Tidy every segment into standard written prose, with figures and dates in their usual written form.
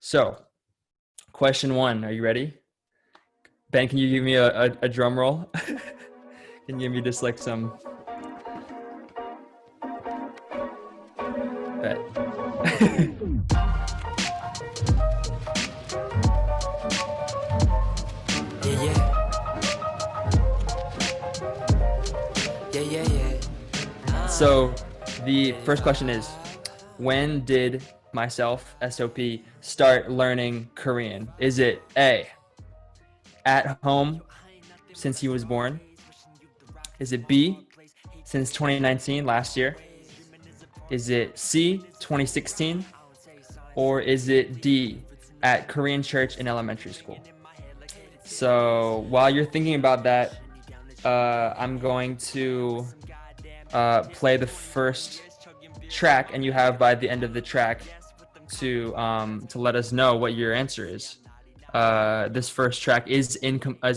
So, question one, are you ready? Ben, can you give me a drum roll? Can you give me just like some bet? Yeah, yeah. Yeah, yeah, yeah. So the first question is, when did myself, SOP, start learning Korean? Is it A, at home since he was born? Is it B, since 2019, last year? Is it C, 2016? Or is it D, at Korean church in elementary school? So while you're thinking about that, I'm going to play the first track, and you have by the end of the track to let us know what your answer is. This first track is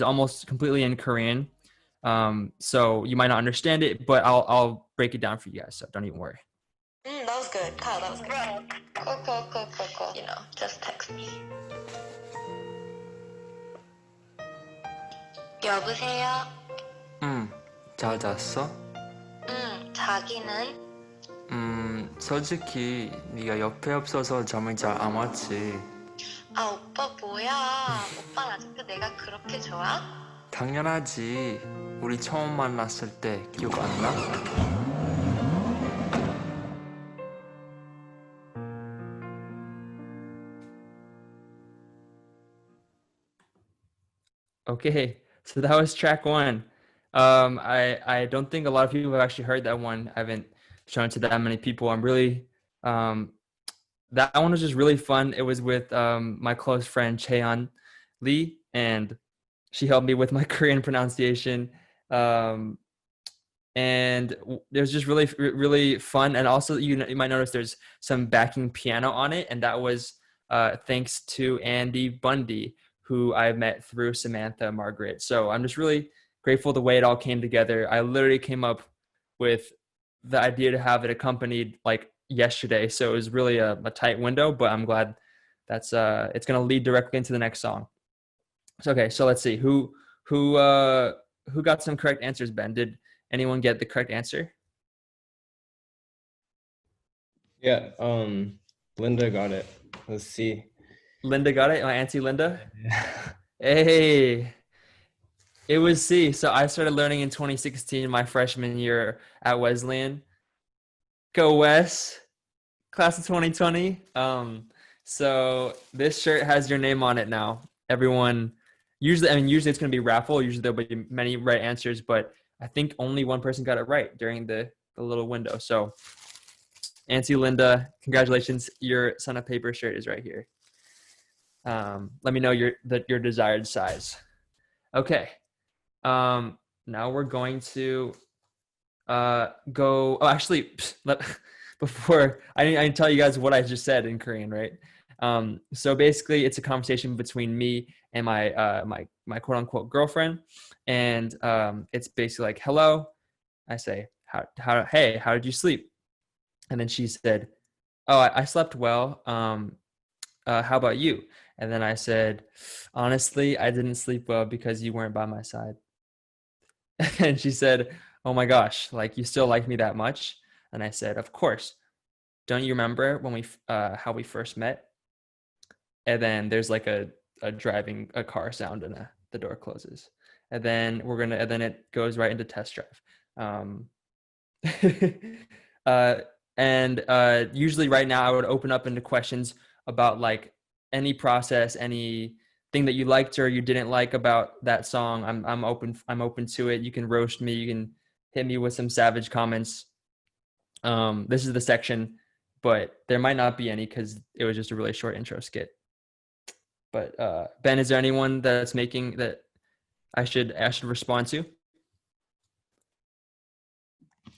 almost completely in Korean, so you might not understand it, but I'll break it down for you guys. So don't even worry. That was good. Kyle, that was good. Cool. You know, just text me. 여보세요? 잘 잤어? 자기는? 솔직히 네가 옆에 없어서 잠을 잘 안 왔지. 아, 오빠 뭐야? 오빠는 아직도 내가 그렇게 좋아? 당연하지. 우리 처음 만났을 때 기억 안 나? Okay, so that was track one. I don't think a lot of people have actually heard that one. I haven't shown it to that many people. I'm really that one was just really fun. It was with my close friend Cheon Lee, and she helped me with my Korean pronunciation. And it was just really fun. And also, you might notice there's some backing piano on it, and that was thanks to Andy Bundy, who I met through Samantha Margaret. So I'm just really grateful the way it all came together. I literally came up with the idea to have it accompanied like yesterday. So it was really a tight window, but I'm glad that's it's going to lead directly into the next song. So, okay, so let's see who got some correct answers. Ben, did anyone get the correct answer? Yeah, Linda got it. Let's see. Linda got it. My auntie Linda. Yeah. Hey, it was C. So I started learning in 2016, my freshman year at Wesleyan. Go Wes, class of 2020. So this shirt has your name on it now. Everyone, usually it's going to be raffle. Usually there'll be many right answers, but I think only one person got it right during the little window. So Auntie Linda, congratulations. Your Son of Paper shirt is right here. Let me know your desired size. Okay. Now we're going to go. Oh, actually, before I didn't tell you guys what I just said in Korean, right? So basically, it's a conversation between me and my quote unquote girlfriend, and it's basically like, "Hello," I say, "Hey, how did you sleep?" And then she said, "Oh, I slept well. How about you?" And then I said, "Honestly, I didn't sleep well because you weren't by my side." And she said, "Oh my gosh, like you still like me that much?" And I said, "Of course. Don't you remember when we how we first met?" And then there's like a driving a car sound, and the door closes. And then it goes right into test drive. Usually right now I would open up into questions about like any process, anything that you liked or you didn't like about that song. I'm open to it. You can roast me, you can hit me with some savage comments. This is the section, but there might not be any because it was just a really short intro skit. But Ben, is there anyone that's making that I should respond to?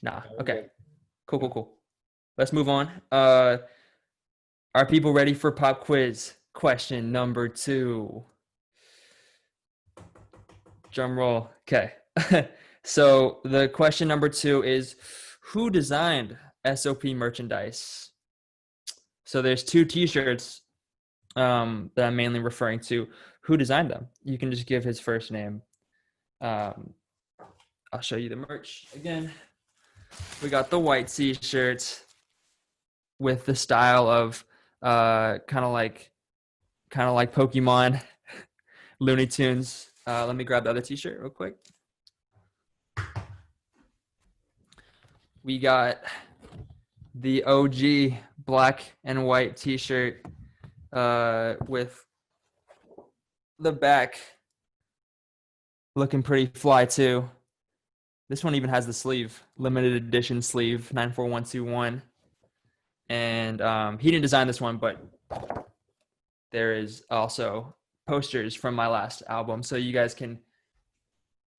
Nah. Okay. Cool. Let's move on. Are people ready for pop quiz? Question number 2. Drum roll. Okay. So the question number 2 is, who designed SOP merchandise? So there's 2 t-shirts that I'm mainly referring to, who designed them. You can just give his first name. I'll show you the merch again. We got the white t-shirts with the style of kind of like Pokemon, Looney Tunes. Let me grab the other t-shirt real quick. We got the OG black and white t-shirt with the back looking pretty fly too. This one even has the sleeve, limited edition sleeve, 94121. And he didn't design this one, but there is also posters from my last album. So you guys can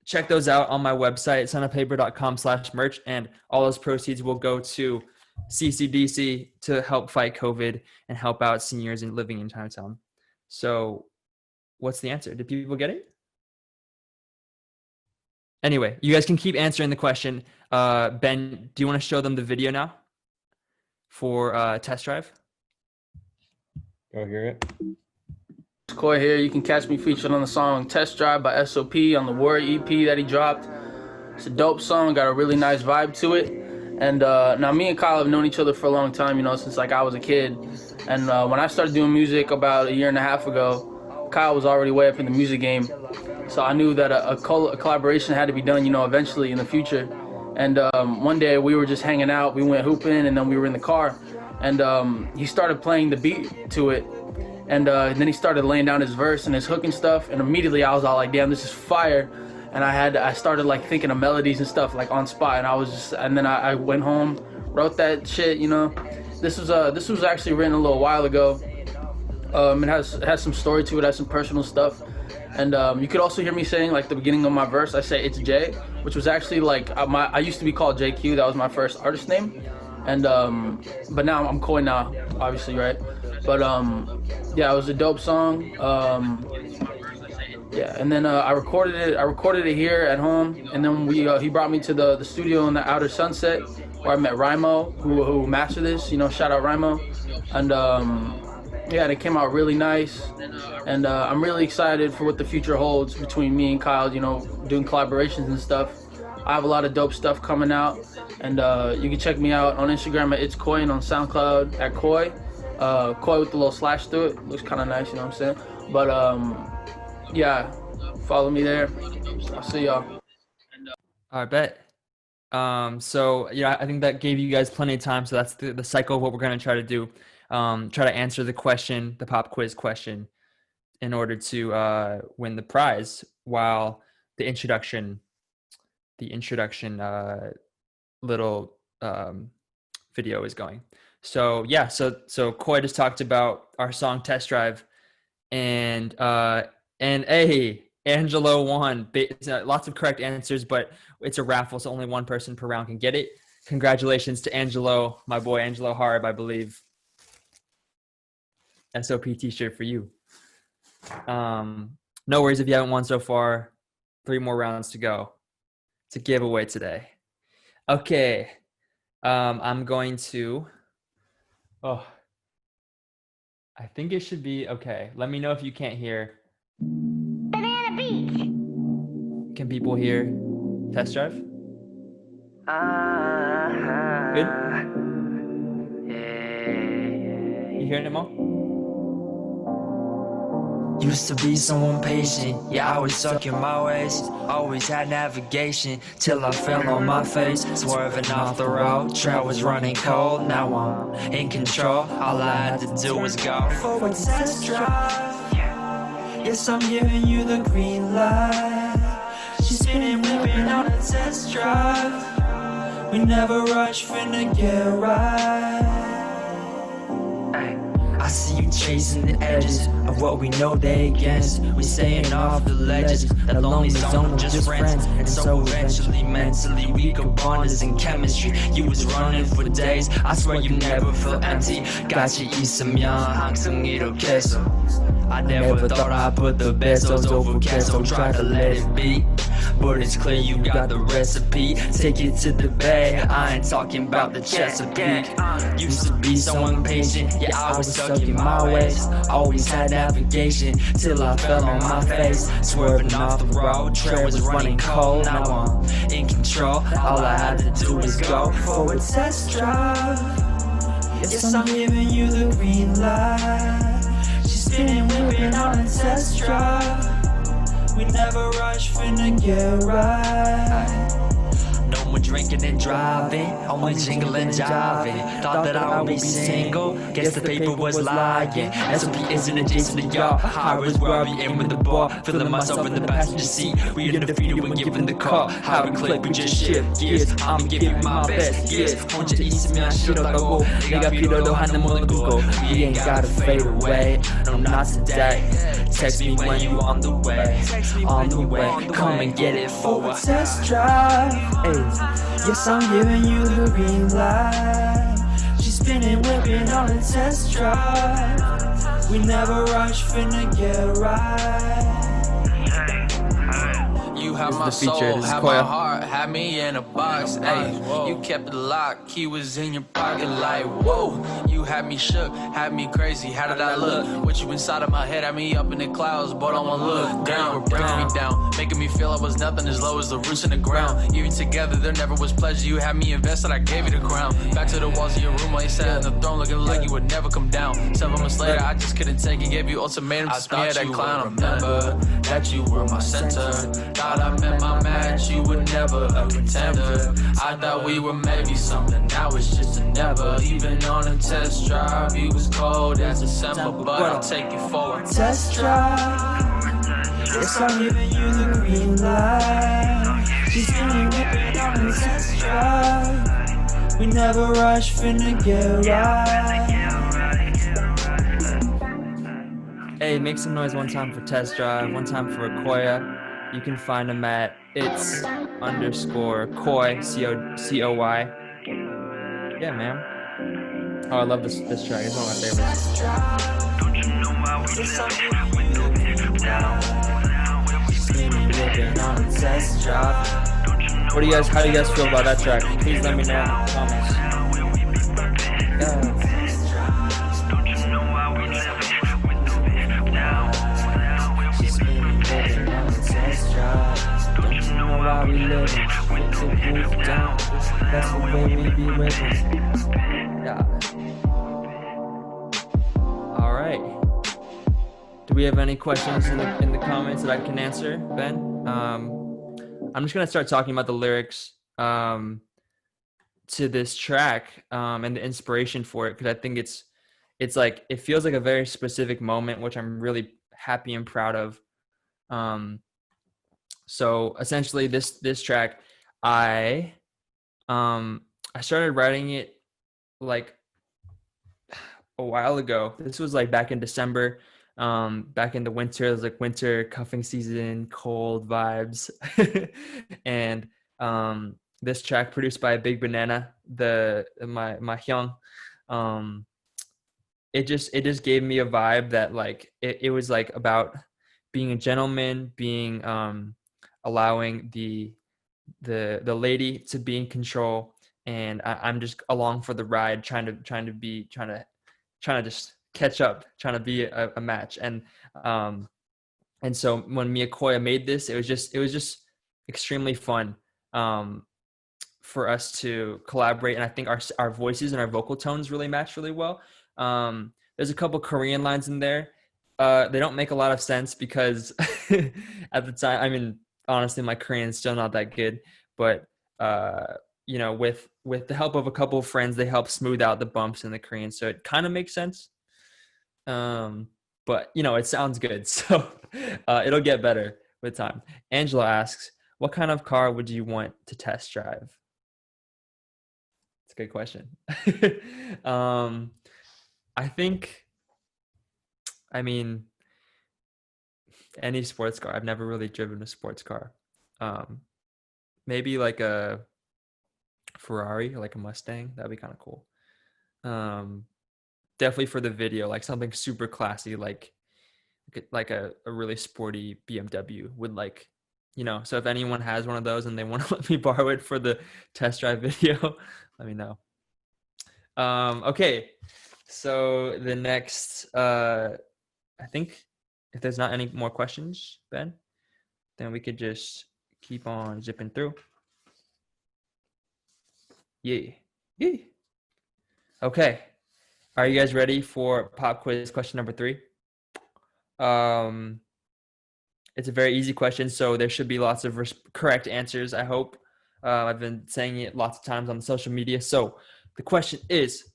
check those out on my website, sonofpaper.com/merch. And all those proceeds will go to CCDC to help fight COVID and help out seniors and living in Chinatown. So what's the answer? Did people get it? Anyway, you guys can keep answering the question. Ben, do you want to show them the video now for test drive? Go hear it. It's Koi here. You can catch me featured on the song Test Drive by SOP on the Woori EP that he dropped. It's a dope song, got a really nice vibe to it. And now me and Kyle have known each other for a long time, you know, since like I was a kid. And when I started doing music about 1.5 years ago, Kyle was already way up in the music game. So I knew that a collaboration had to be done, you know, eventually in the future. And one day we were just hanging out, we went hooping, and then we were in the car. And he started playing the beat to it. And then he started laying down his verse and his hook and stuff. And immediately I was all like, damn, this is fire. And I started like thinking of melodies and stuff like on spot. And then I went home, wrote that shit, you know. This was actually written a little while ago. It has some story to it, has some personal stuff. And you could also hear me saying like the beginning of my verse, I say it's Jay, which was actually like I used to be called JQ. That was my first artist name. And but now I'm Koi now, obviously, right? But yeah, it was a dope song. Yeah, and then I recorded it here at home, and then he brought me to the studio in the Outer Sunset where I met Rymo, who mastered this. You know, shout out Rymo. And yeah, it came out really nice, and I'm really excited for what the future holds between me and Kyle, you know, doing collaborations and stuff. I have a lot of dope stuff coming out, and you can check me out on Instagram at It's Koi and on SoundCloud at Koi. Koi with the little slash through it. Looks kind of nice, you know what I'm saying? But yeah, follow me there. I'll see y'all. I bet. So yeah, I think that gave you guys plenty of time. So that's the cycle of what we're going to try to do. Try to answer the question, the pop quiz question, in order to win the prize, while the introduction little video is going. So yeah, so Koi just talked about our song Test Drive, and hey, Angelo won. Lots of correct answers, but it's a raffle, so only one person per round can get it. Congratulations to Angelo, my boy Angelo Harb, I believe. SOP t-shirt for you. No worries if you haven't won so far. 3 more rounds to go. It's a giveaway today. Okay. I'm going to, I think it should be okay. Let me know if you can't hear. Banana Beach. Can people hear Test Drive? Good? You hearing it, Mo? Used to be someone patient, yeah, I was stuck in my ways. Always had navigation, till I fell on my face. Swerving off the road, trail was running cold. Now I'm in control, all I had to do was go for a test drive. Yes, I'm giving you the green light. She's spinning, whipping on a test drive. We never rush, finna get right. I see you chasing the edges of what we know they against. We staying off the ledges, that lonely zone of just friends. And so eventually, mentally, we could bond as in chemistry. You was running for days, I swear you never feel empty. Got you 있으면 항상 이렇게서. I never thought I'd put the besos over queso, try to let it be. but it's clear you got the recipe. Take it to the bay, I ain't talking about the Chesapeake. Used to be so impatient, yeah, I was stuck in my ways. Always had navigation, till I fell on my face. Swerving off the road, trail was running cold. Now I'm in control, all I had to do was go for a test drive. Yes, I'm giving you the green light. She's spinning, whipping on a test drive. We never rush, finna get right. No more drinking and driving, only jingling, jiving. Thought that I would be single, guess the paper was lying. SOP isn't adjacent to y'all. Highways where I be in with the bar, feeling myself in the passenger seat. We undefeated when given the call. How we click, we just shift gears. I'ma give you my best years. 혼자 있으면 싫어하고 내가 필요로 하는 모든 Google. We ain't gotta fade away, no not today. Text me when you on the way, on the way. Come and get it for a test drive. Yes, I'm giving you the green light. She's spinning, whipping on a test drive. We never rush, finna get right. You have my soul, have my heart, had me in a box. Ay, you kept it locked, key was in your pocket like whoa. You had me shook, had me crazy. How did I look? With you inside of my head, had me up in the clouds, but I won't look down. Breaking me down, making me feel I was nothing as low as the roots in the ground. Even together, there never was pleasure. You had me invested, I gave you the crown. Back to the walls of your room while you sat on the throne, looking like you would never come down. 7 months later, I just couldn't take it. Gave you ultimatums, I thought that clown. Remember that you were my center. Thought I met my match, you were never a contender. I thought we were maybe something, now it's just a never. Even on a test drive, you was cold as December, but I'll take you for a test drive. Yes, I'm giving you the green light. She's spinning, whipping on a test drive. We never rush, finna get right. Hey, make some noise one time for test drive, one time for Akoya. You can find him at its_Koi, C-O-Y. Yeah, man. Oh, I love this track. It's one of my favorites. How do you guys feel about that track? Please let me know in the comments. Yeah. Don't you know why we living? Put the roof down. That's the way we be living. Yeah. All right. Do we have any questions in the comments that I can answer, Ben? I'm just gonna start talking about the lyrics to this track and the inspiration for it, because I think it's like it feels like a very specific moment, which I'm really happy and proud of. So essentially this track, I started writing it like a while ago. This was like back in December, back in the winter. It was like winter cuffing season, cold vibes. And this track produced by Big Banana, my hyung, it just gave me a vibe that like it was like about being a gentleman, being allowing the lady to be in control, and I'm just along for the ride, trying to just catch up, trying to be a match. And so when me and Koya made this, it was just extremely fun for us to collaborate, and I think our voices and our vocal tones really match really well. There's a couple Korean lines in there. They don't make a lot of sense because at the time, I mean, honestly, my Korean is still not that good, but you know, with the help of a couple of friends, they help smooth out the bumps in the Korean, so it kind of makes sense. But you know, it sounds good, so it'll get better with time. Angela asks, what kind of car would you want to test drive? It's a good question. I mean, any sports car. I've never really driven a sports car. Maybe like a Ferrari, like a Mustang. That'd be kind of cool. Definitely for the video, like something super classy, like a really sporty BMW with like So if anyone has one of those and they want to let me borrow it for the test drive video, let me know. Okay, so the next, I think if there's not any more questions, Ben, then we could just keep on zipping through. Yeah. Okay, are you guys ready for pop quiz question number 3? It's a very easy question, so there should be lots of correct answers, I hope. I've been saying it lots of times on social media. So the question is,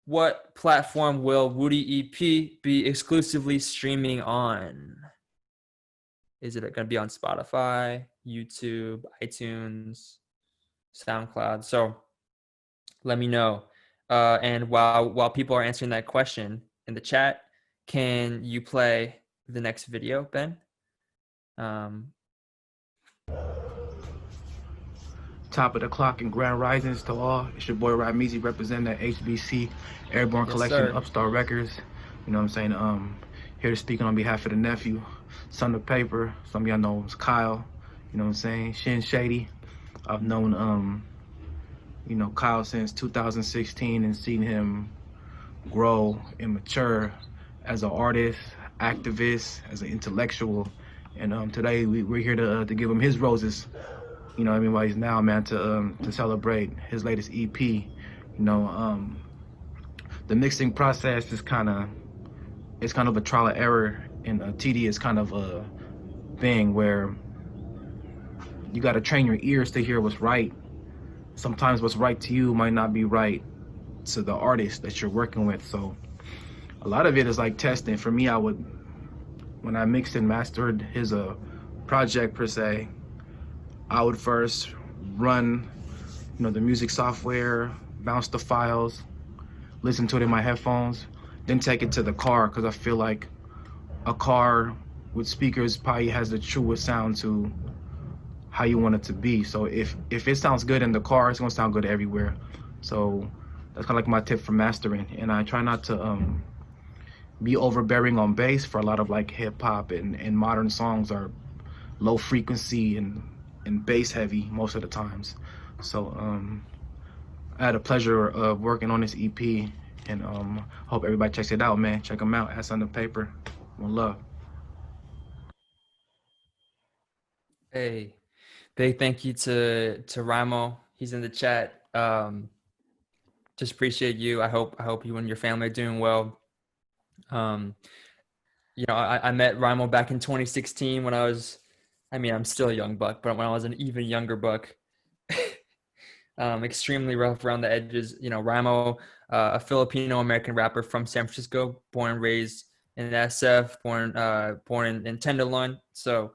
what platform will Woori EP be exclusively streaming on? Is it going to be on Spotify, YouTube, iTunes, SoundCloud? So let me know. And while people are answering that question in the chat, can you play the next video, Ben? Top of the clock and grand risings to all. It's your boy Rymo representing the HBC Airborne Collection, sir. Upstart Records. You know what I'm saying? Here to speak on behalf of the nephew, son of paper. Some of y'all know him as Kyle. You know what I'm saying? Shin Shady. I've known Kyle since 2016 and seen him grow and mature as an artist, activist, as an intellectual. And today we're here to give him his roses. You know what I mean? While he's now, man, to celebrate his latest EP. The mixing process is kind of a trial and error and a tedious kind of a thing where you got to train your ears to hear what's right. Sometimes what's right to you might not be right to the artist that you're working with. So a lot of it is like testing. For me, when I mixed and mastered his project per se, I would first run, the music software, bounce the files, listen to it in my headphones, then take it to the car, because I feel like a car with speakers probably has the truest sound to how you want it to be. So if it sounds good in the car, it's gonna sound good everywhere. So that's kind of like my tip for mastering. And I try not to be overbearing on bass. For a lot of like hip hop and modern songs are low frequency and bass heavy most of the times. So I had a pleasure of working on this EP, and hope everybody checks it out, man. Check them out. Ass on the paper. One love. Hey, big thank you to Rymo. He's in the chat. Just appreciate you. I hope you and your family are doing well. I met Rymo back in 2016 when I'm still a young buck, but when I was an even younger buck. Extremely rough around the edges. Rymo, a Filipino-American rapper from San Francisco, born and raised in SF, born in Tenderloin. So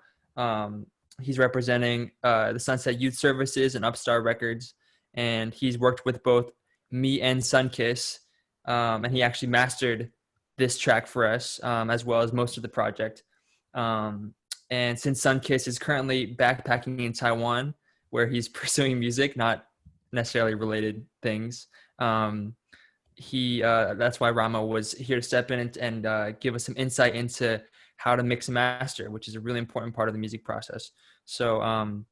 he's representing the Sunset Youth Services and Upstart Records, and he's worked with both me and Sunkis, and he actually mastered this track for us, as well as most of the project. And since Sunkis is currently backpacking in Taiwan, where he's pursuing music, not necessarily related things, that's why Rymo was here to step in and give us some insight into how to mix and master, which is a really important part of the music process. So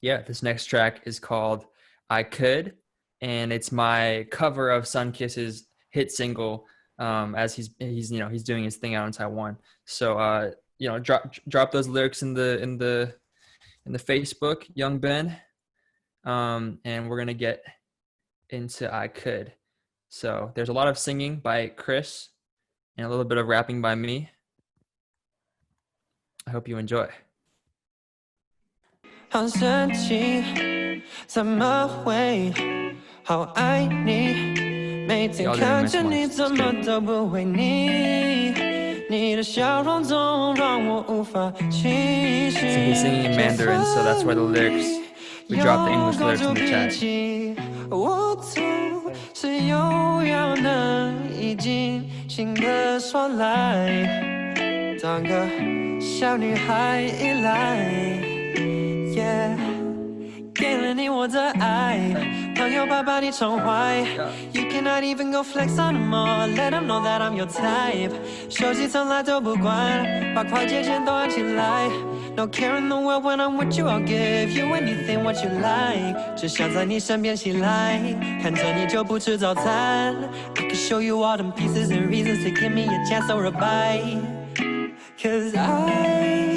this next track is called I Could, and it's my cover of Sunkis's hit single, as he's doing his thing out in Taiwan. So drop those lyrics in the Facebook, Young Ben, and we're gonna get into I Could. So there's a lot of singing by Chris and a little bit of rapping by me. I hope you enjoy. 好神奇，怎么会好爱你？每天看着你，怎么都不会腻。你的笑容总让我无法轻视。 So he's singing in Mandarin, so that's why the lyrics, we dropped the English lyrics in the chat. 无助是又要能已经新的说来，当个小女孩依赖。 Yeah, 给了你我的爱，朋友把你宠坏。You cannot even go flex on them all, let them know that I'm your type。手机从来都不管，把快捷键都按起来。No care in the world when I'm with you, I'll give you anything what you like. 只想在你身边醒来，看着你就不吃早餐。I can show you all them pieces and reasons to give me a chance or a bite. Cause I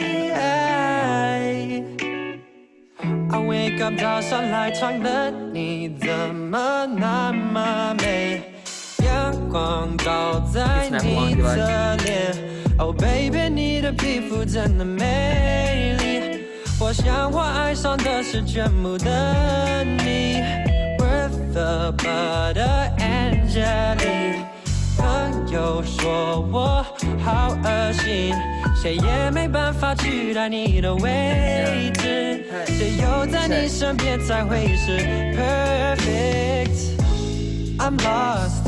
wake up 早上来唱的你怎么那么美？阳光照在你侧脸 Oh baby 你的皮肤真的美丽我想我爱上的是全部的你 Worth the butter and jelly 朋友说我好恶心谁也没办法取代你的位置只有在你身边才会是 perfect I'm lost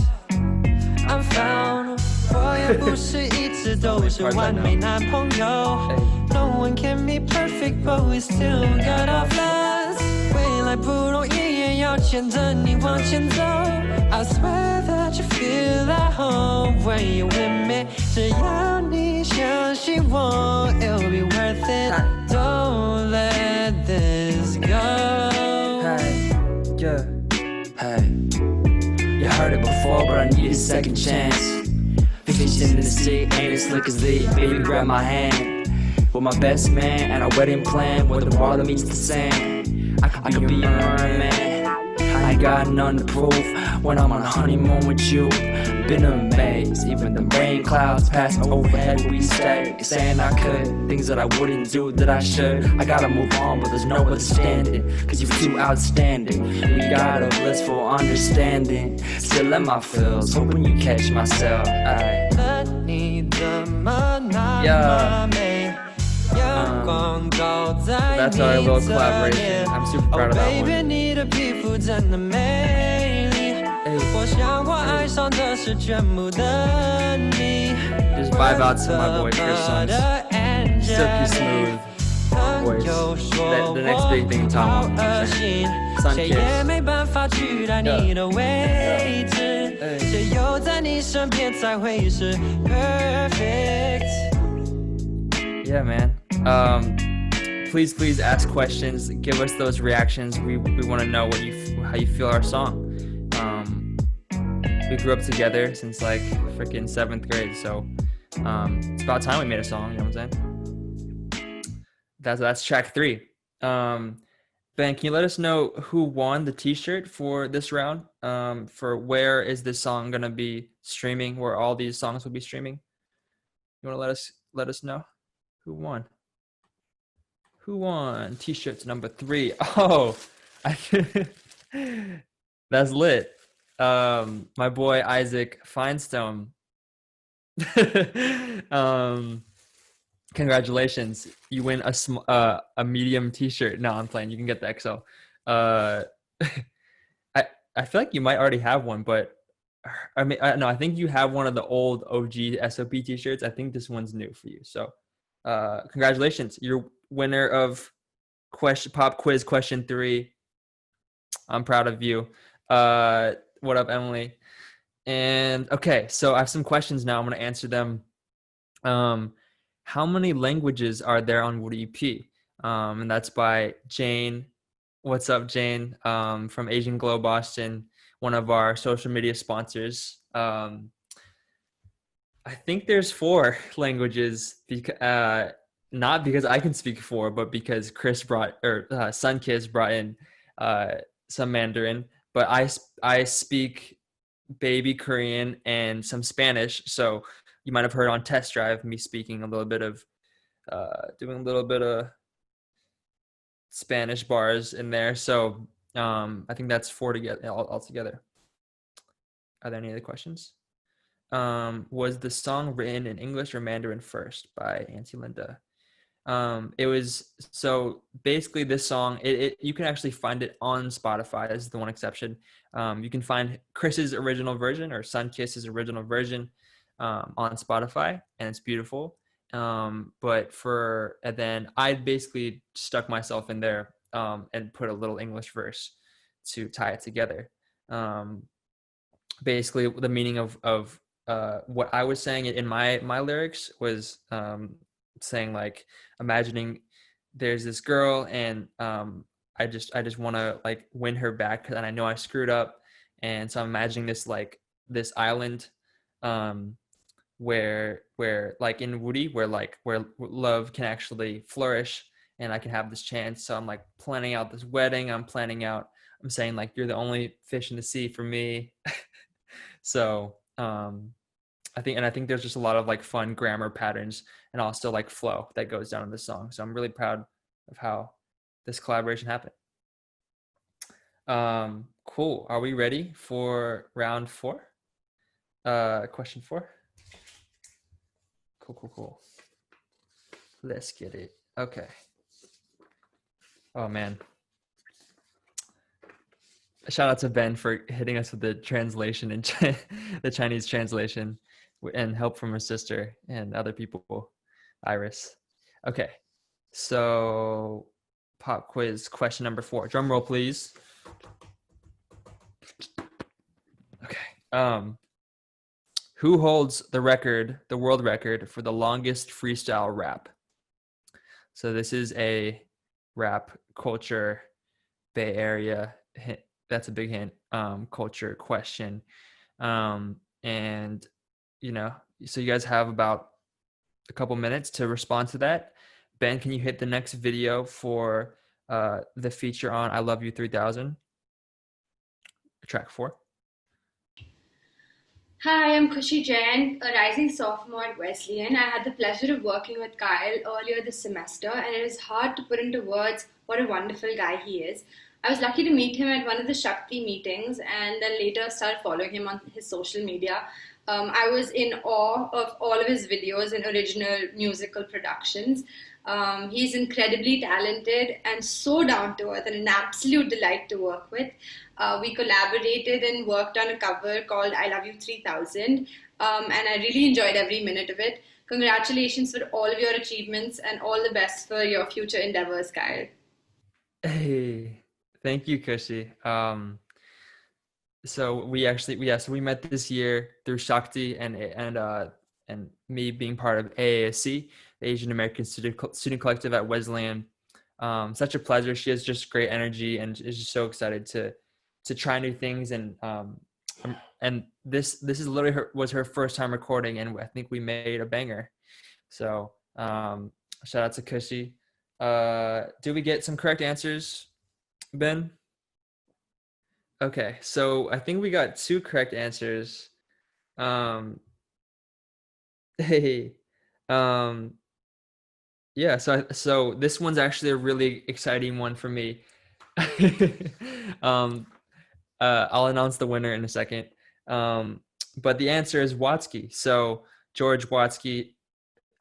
I'm found 我也不是一直都是完美男朋友 No one can be perfect but we still got our flaws 未来不容易也要牵着你往前走 I swear that you feel at home when you're with me 只要你相信我 It'll be worth it Don't let this go Hey, yeah. Hey You heard it before, but I need a second chance. Fishing in the sea, ain't as slick as Lee. Baby, grab my hand. With my best man and our wedding plan, where the water meets the sand. I could be your man. I ain't got none to prove when I'm on a honeymoon with you. Been amazed, even the rain clouds pass overhead. We stay saying I could, things that I wouldn't do that I should. I gotta move on, but there's no understanding, cause you're too outstanding. We got a blissful understanding, still in my feels, hoping you catch myself. Yeah. That's our little collaboration. I'm super proud of that one. Just vibe out to my boy Chris Song's silky smooth voice. The next big thing Tarman. Sunkis. Yeah, man. Please ask questions. Give us those reactions. We want to know how you feel our song. We grew up together since like freaking 7th grade, so it's about time we made a song. You know what I'm saying? That's track 3. Ben, can you let us know who won the T-shirt for this round? For where is this song gonna be streaming? Where all these songs will be streaming? You want to let us know who won? Who won T-shirts number 3? Oh, that's lit. My boy Isaac Finestone. Congratulations, you win a medium T-shirt. No, I'm playing. You can get the XL. I feel like you might already have one, but I mean, no, I think you have one of the old OG SOP T-shirts. I think this one's new for you. So, congratulations, you're winner of pop quiz question 3. I'm proud of you. What up, Emily? And okay, so I have some questions now. I'm going to answer them. How many languages are there on Woori EP? And that's by Jane. What's up, Jane? From Asian Glow Boston, one of our social media sponsors. I think there's 4 languages, not because I can speak 4, but because Sunkis brought in some Mandarin. But I speak baby Korean and some Spanish, so you might have heard on Test Drive me speaking a little bit of, doing a little bit of Spanish bars in there. So I think that's 4 altogether. Are there any other questions? Was the song written in English or Mandarin first? By Auntie Linda. It was, so basically this song, you can actually find it on Spotify. This is the one exception. You can find Chris's original version or Sunkiss's original version on Spotify, and it's beautiful. And then I basically stuck myself in there and put a little English verse to tie it together. Basically the meaning of what I was saying in my lyrics was saying like imagining there's this girl, and I just want to like win her back, and I know I screwed up, and so I'm imagining this island, where like in Woori, where love can actually flourish, and I can have this chance. So I'm like planning out this wedding. I'm saying like, you're the only fish in the sea for me. So I think there's just a lot of like fun grammar patterns and also like flow that goes down in this song. So I'm really proud of how this collaboration happened. Cool. Are we ready for round 4? Question 4. Cool. Let's get it. Okay. Oh man. Shout out to Ben for hitting us with the translation and the Chinese translation, and help from her sister and other people, Iris. Okay. So pop quiz question number 4. Drum roll, please. Okay. Who holds the world record for the longest freestyle rap? So this is a rap culture, Bay Area, that's a big hint, culture question. And, you know, so you guys have about a couple minutes to respond to that. Ben, can you hit the next video for the feature on I Love You 3000? Track 4. Hi, I'm Khushi Jain, a rising sophomore at Wesleyan. I had the pleasure of working with Kyle earlier this semester, and it is hard to put into words what a wonderful guy he is. I was lucky to meet him at one of the Shakti meetings and then later start following him on his social media. I was in awe of all of his videos and original musical productions. He's incredibly talented and so down to earth and an absolute delight to work with. We collaborated and worked on a cover called I Love You 3000, and I really enjoyed every minute of it. Congratulations for all of your achievements and all the best for your future endeavors, Kyle. Hey, thank you, Khushi. So we met this year through Shakti and me being part of AASC, the Asian American Student Collective at Wesleyan. Such a pleasure. She has just great energy and is just so excited to try new things, and this is literally was her first time recording, and I think we made a banger. So shout out to Khushi. Did we get some correct answers, Ben? Okay, so I think we got 2 correct answers. Yeah, so this one's actually a really exciting one for me. I'll announce the winner in a second. But the answer is Watsky. So George Watsky,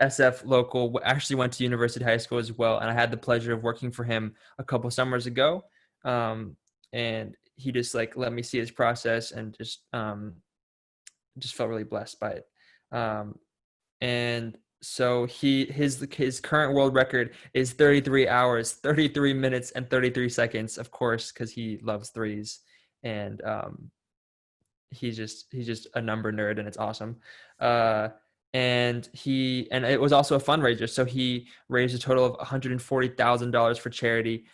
SF local, actually went to University High School as well, and I had the pleasure of working for him a couple summers ago. And he just like let me see his process, and just felt really blessed by it. And so his current world record is 33 hours, 33 minutes, and 33 seconds, of course, because he loves threes, and he's just a number nerd, and it's awesome. And it was also a fundraiser, so he raised a total of $140,000 for charity,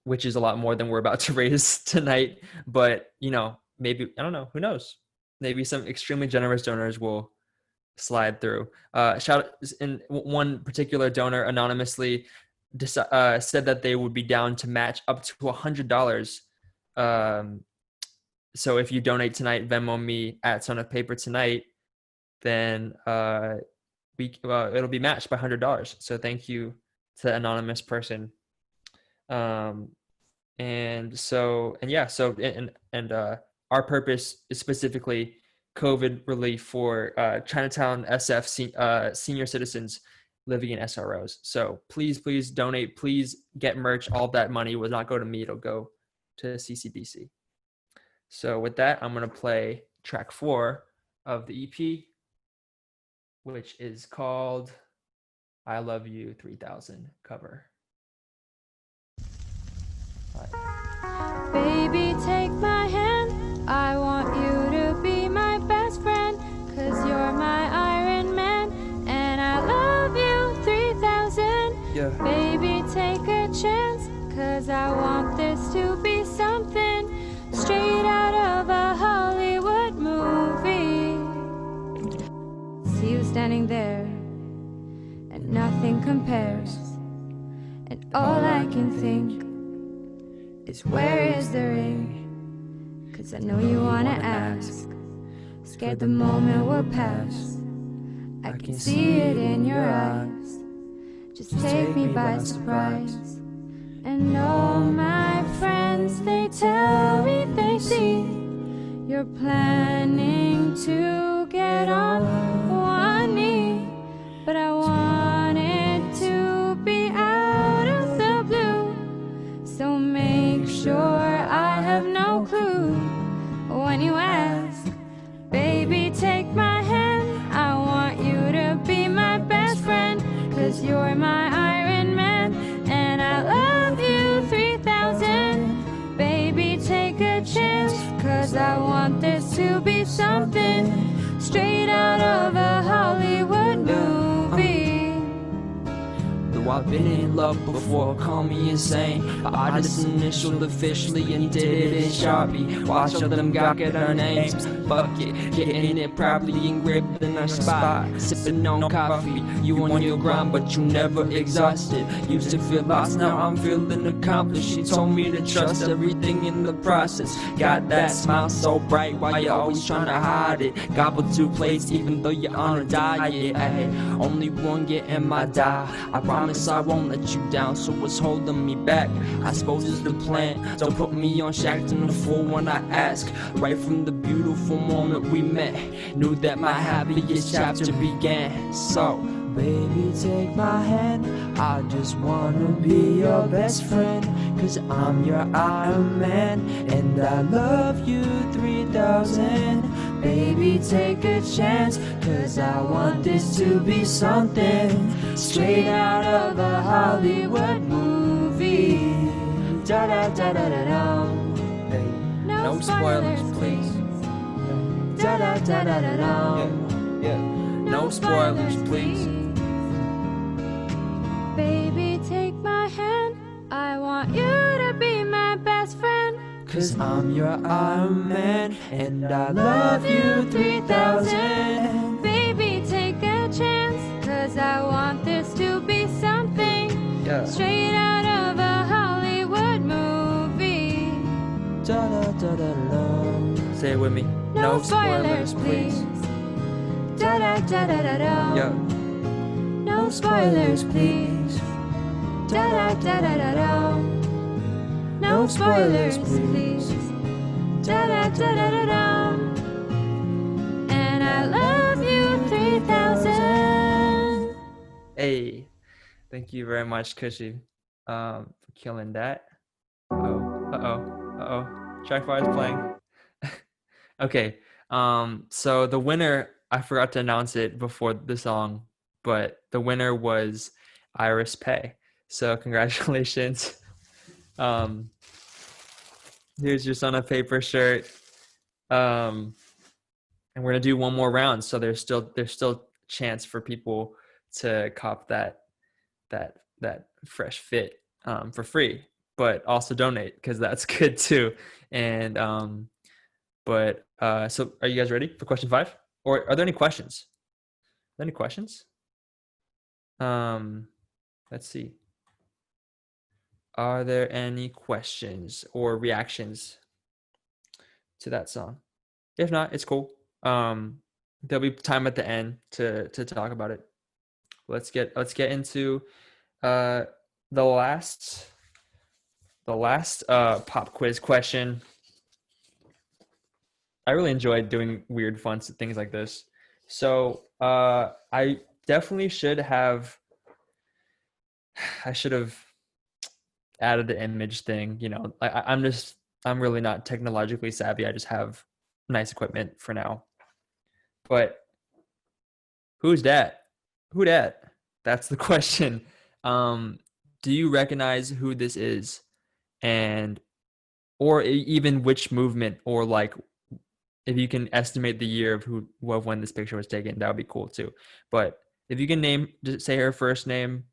which is a lot more than we're about to raise tonight. But you know, maybe, I don't know, who knows? Maybe some extremely generous donors will slide through. And one particular donor anonymously said that they would be down to match up to $100. So if you donate tonight, Venmo me at Son of Paper tonight, then it'll be matched by $100. So thank you to the anonymous person. Our purpose is specifically COVID relief for Chinatown SF senior citizens living in SROs. So please donate. Please get merch. All that money will not go to me. It'll go to CCBC. So with that, I'm going to play track 4 of the EP, which is called I Love You 3000 cover. Baby, take my hand. I want you to be my best friend, 'cause you're my Iron Man, and I love you 3000. I want this to be something straight out of a Hollywood movie. See you standing there, and nothing compares. And all I can think is, where is the ring? 'Cause I know you wanna ask. Scared the moment will pass. I can see it in your eyes. Just take me by surprise. And all my friends, they tell me they see you're planning to get on one knee. But I want it to be out of the blue. So make sure I have no clue when you ask. Baby, take my hand. I want you to be my best friend. 'Cause you're my Iron Man. And I love you 3000. Baby, take a chance. 'Cause I want this to be something straight out of a Hollywood movie. Though I've been in love before, call me insane, but I just initialed officially and did it in Sharpie. Watch all them guys get our names. Fuck it, getting it probably engraved in our spot. Sipping on coffee, you on your grind, but you never exhausted. Used to feel lost, now I'm feeling accomplished. She told me to trust everything in the process. Got that smile so bright, why you always trying to hide it? Gobble 2 plates even though you're on a diet. Ay, only one getting my die. I promise I won't let you down, so what's holding me back? I suppose it's the plan. Don't put me on acting a fool when I ask. Right from the beautiful moment we met, knew that my happiest chapter began. So baby, take my hand. I just wanna be your best friend. 'Cause I'm your Iron Man. And I love you 3000. Baby, take a chance. 'Cause I want this to be something straight out of a Hollywood movie. Da da da da da da. Hey, no spoilers, please. Da da da da da da. Yeah. No spoilers, please. Baby, take my hand. I want you to be my best friend. 'Cause I'm your Iron Man. And I love you 3000. Baby, take a chance. 'Cause I want this to be something straight out of a Hollywood movie. Da da da da da. Say it with me. No spoilers, please. Da da da da da da. Yeah. No spoilers, please. Da da da da da da. No spoilers, please. Da da da da da da. And I love you 3000. Hey, thank you very much, Khushi, for killing that. Track 5 is playing. Okay, so the winner, I forgot to announce it before the song, but the winner was Iris Pay. So congratulations. Here's your Son of Paper shirt. And we're gonna do one more round, so there's still chance for people to cop that fresh fit for free, but also donate, because that's good too. And so are you guys ready for question 5? Or are there any questions? Are there any questions? Let's see. Are there any questions or reactions to that song? If not, it's cool. There'll be time at the end to talk about it. Let's get into the last pop quiz question. I really enjoyed doing weird, fun things like this. So I definitely should have added the image thing. You know, I'm really not technologically savvy. I just have nice equipment for now. But who's that? Who dat? That's the question. Do you recognize who this is? And or even which movement, or like if you can estimate the year of when this picture was taken, that would be cool too. But if you can just say her first name,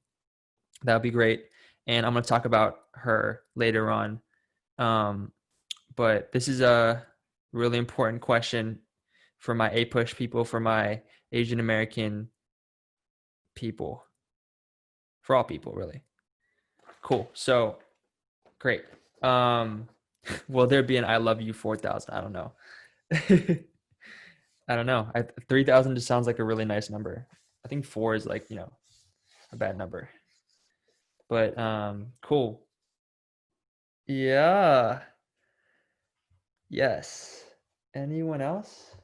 that would be great. and I'm going to talk about her later on. But this is a really important question for my A-push people, for my Asian American people, for all people, really. Cool. So great. Will there be an I love you 4,000? I don't know. I don't know. 3,000 just sounds like a really nice number. I think 4 is like, a bad number. But cool. Yeah. Yes. Anyone else?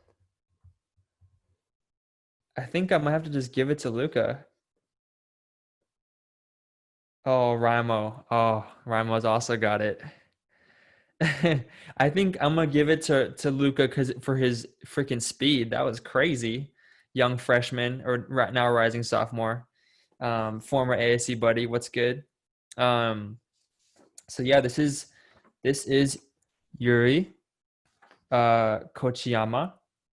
I think I might have to just give it to Luca. Oh, Rymo. Oh, Rymo's also got it. I think I'm gonna give it to Luca because for his freaking speed. That was crazy. Young freshman or right now rising sophomore. Former ASC buddy. What's good? So yeah, this is Yuri Kochiyama,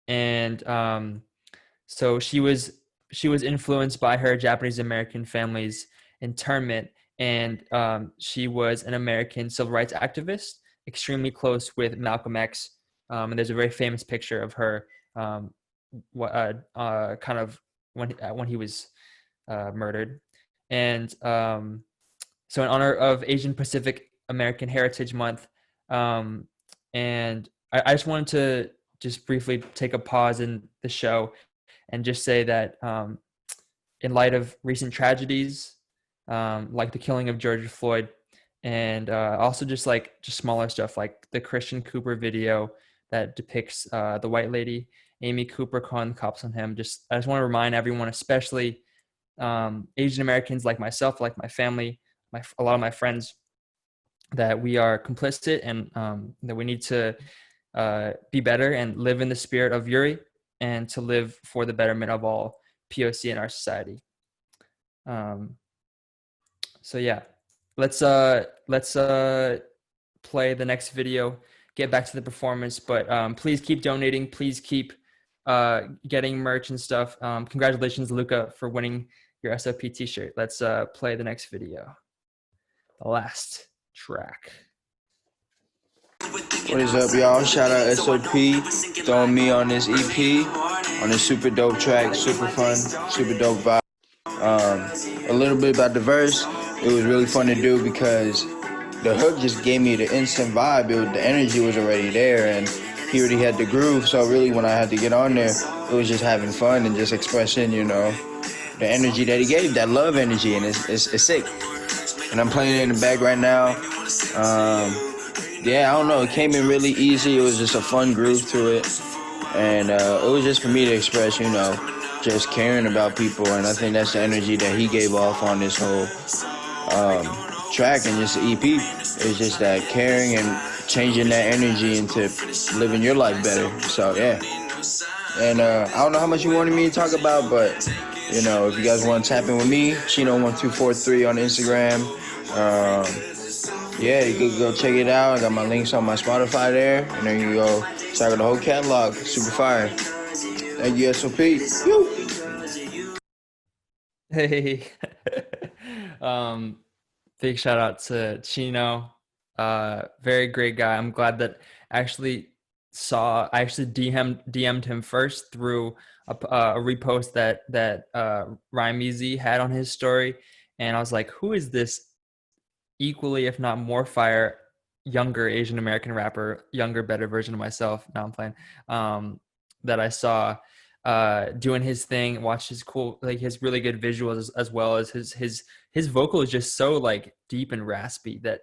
and so she was influenced by her Japanese American family's internment, and she was an American civil rights activist, extremely close with Malcolm X. And there's a very famous picture of her, kind of when he was murdered, and so in honor of Asian Pacific American Heritage Month, and I just wanted to just briefly take a pause in the show and just say that in light of recent tragedies, like the killing of George Floyd, and also just smaller stuff like the Christian Cooper video that depicts the white lady, Amy Cooper, calling the cops on him. I just want to remind everyone, especially Asian Americans like myself, like my family, a lot of my friends, that we are complicit and that we need to be better and live in the spirit of Yuri and to live for the betterment of all POC in our society. So yeah, let's play the next video, get back to the performance, but please keep donating. Please keep getting merch and stuff. Congratulations, Luca, for winning your SOP t-shirt. Let's play the next video. The last track. What is up, y'all? Shout out SOP throwing me on this EP, on this super dope track, super fun, super dope vibe. A little bit about the verse. It was really fun to do because the hook just gave me the instant vibe. The energy was already there, and he already had the groove. So really, when I had to get on there, it was just having fun and just expressing, the energy that he gave, that love energy, and it's sick. And I'm playing it in the back right now. Yeah, I don't know. It came in really easy. It was just a fun groove to it. And it was just for me to express, just caring about people. And I think that's the energy that he gave off on this whole track and just the EP. It's just that caring and changing that energy into living your life better. So, yeah. And I don't know how much you wanted me to talk about, but, if you guys want to tap in with me, Chinoe1243 on Instagram. Yeah, you could go check it out. I got my links on my Spotify there. And then you go check out the whole catalog. Super fire. Thank you, SOP. Woo! Hey. Big shout out to Chino. Very great guy. I'm glad that I actually DM'd him first through a repost that Rymeezy had on his story. And I was like, who is this equally, if not more fire, younger Asian American rapper, younger, better version of myself? Now I'm playing. That I saw doing his thing, watched his cool, his really good visuals as well as his vocal is just so deep and raspy that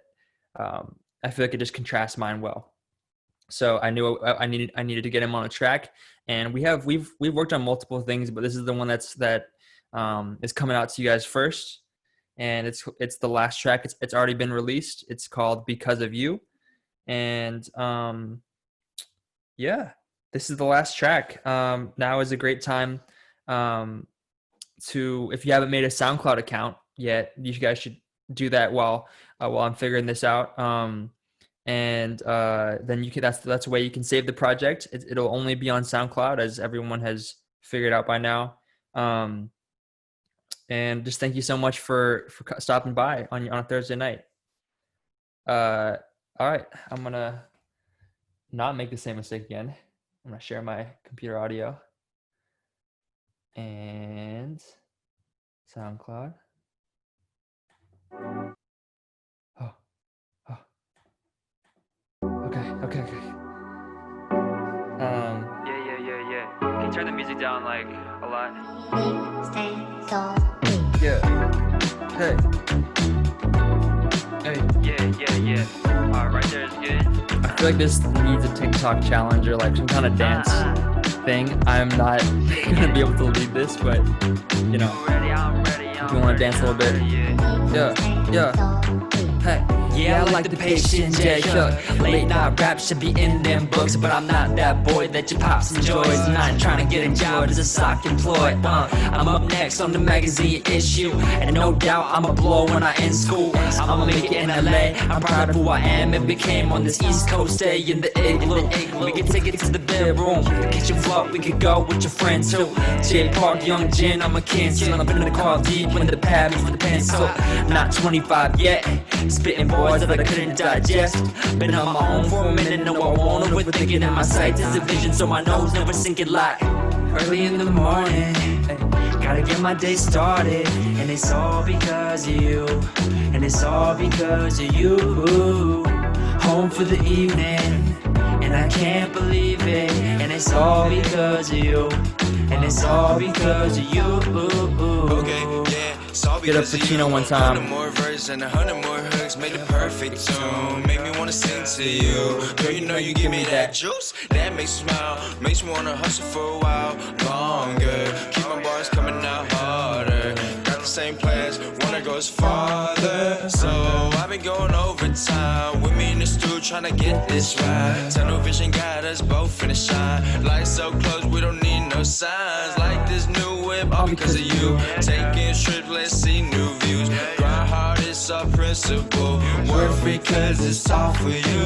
I feel like it just contrasts mine well. So I knew I needed to get him on a track, and we've worked on multiple things, but this is the one that is coming out to you guys first. And it's the last track. It's already been released. It's called Because of You. And yeah, this is the last track. Now is a great time to, if you haven't made a SoundCloud account yet, you guys should do that while I'm figuring this out. And then you can, that's a way you can save the project. It'll only be on SoundCloud, as everyone has figured out by now. and just thank you so much for stopping by on a Thursday night. All right, I'm gonna not make the same mistake again. I'm gonna share my computer audio and SoundCloud. Oh. Okay. Yeah. Can you turn the music down like a lot? Yeah. Hey. Right there is good. I feel like this needs a TikTok challenge or like some kind of dance thing. I'm not gonna be able to lead this, but you know, if you want to dance a little bit. Yeah. Hey. Yeah, I like the patience, late night rap should be in them books, but I'm not that boy that your pops enjoys. I'm not trying to get a job as a sock employee. I'm up next on the magazine issue, and no doubt I'ma blow when I end school. I'ma make it in LA. I'm proud of who I am and became on this East Coast. Stay in the igloo. We can take it to the bedroom, the kitchen floor. We could go with your friends too. J Park, Young Jin, I'm a cancel. I've been in the car deep in the pad with the pencil. Not 25 yet, spitting boys that I couldn't digest. Been on my own for a minute, know I wanna. With thinking in my sight is a vision, so my nose never sinking like early in the morning. Gotta get my day started, and it's all because of you. And it's all because of you. Home for the evening, and I can't believe it. And it's all because of you. And it's all because of you. Okay, yeah. Get up for Chinoe one time. 100 more verses and 100 more hooks made the perfect tune. Make me wanna sing to you. Girl, you know you give me that juice that makes me smile, makes me wanna hustle for a while longer. Keep my bars coming out harder. Got the same plans, wanna go farther. So I've been going overtime with me in the studio trying to get this right. Tunnel vision got us both in the shine. Lights so close, we don't need no signs. Like this new whip, all because of you. Taking trips, let's see new views. Grind hard, it's our principle. Work because it's all for you.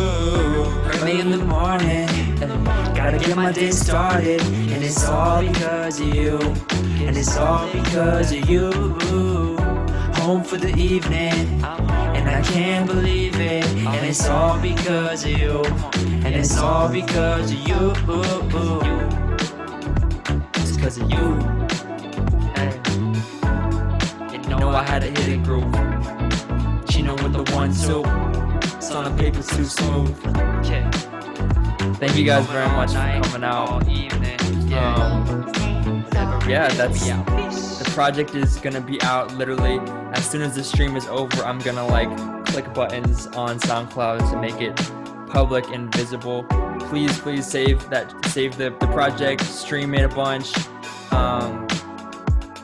Early in the morning, gotta get my day started, and it's all because of you. And it's all because of you. Home for the evening, and I can't believe it. And it's all because of you. And it's all because of you. It's because of you. You know I had to hit it groove. Chinoe with the 1-2. It's on the paper too smooth. Thank you guys very much for coming out. The project is gonna be out literally as soon as the stream is over. I'm gonna like click buttons on SoundCloud to make it public and visible. Please save the project, stream it a bunch.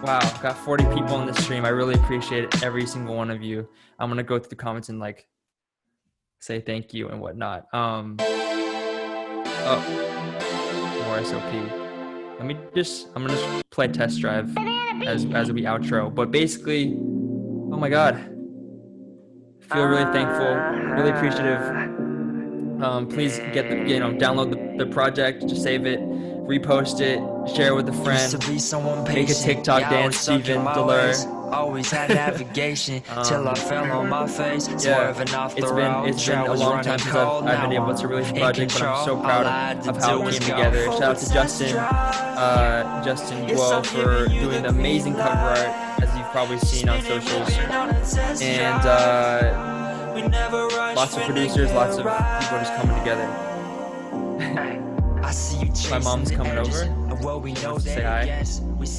Wow, got 40 people on the stream. I really appreciate it, every single one of you. I'm gonna go through the comments and like say thank you and whatnot. More SOP. I'm gonna just play Test Drive as we outro. But basically, oh my God, I feel really thankful, really appreciative. Please download the project, just save it, repost it, share it with a friend, make a TikTok dance, Steven Delur. Always had navigation till I fell on my face. Swerving off the road. It's been a long time since I've been able to release a project, but I'm so proud of how it came together. Shout out to Justin Guo for doing the amazing cover art, as you've probably seen on socials. And lots of producers, lots of people just coming together. My mom's coming over. She wants to say hi.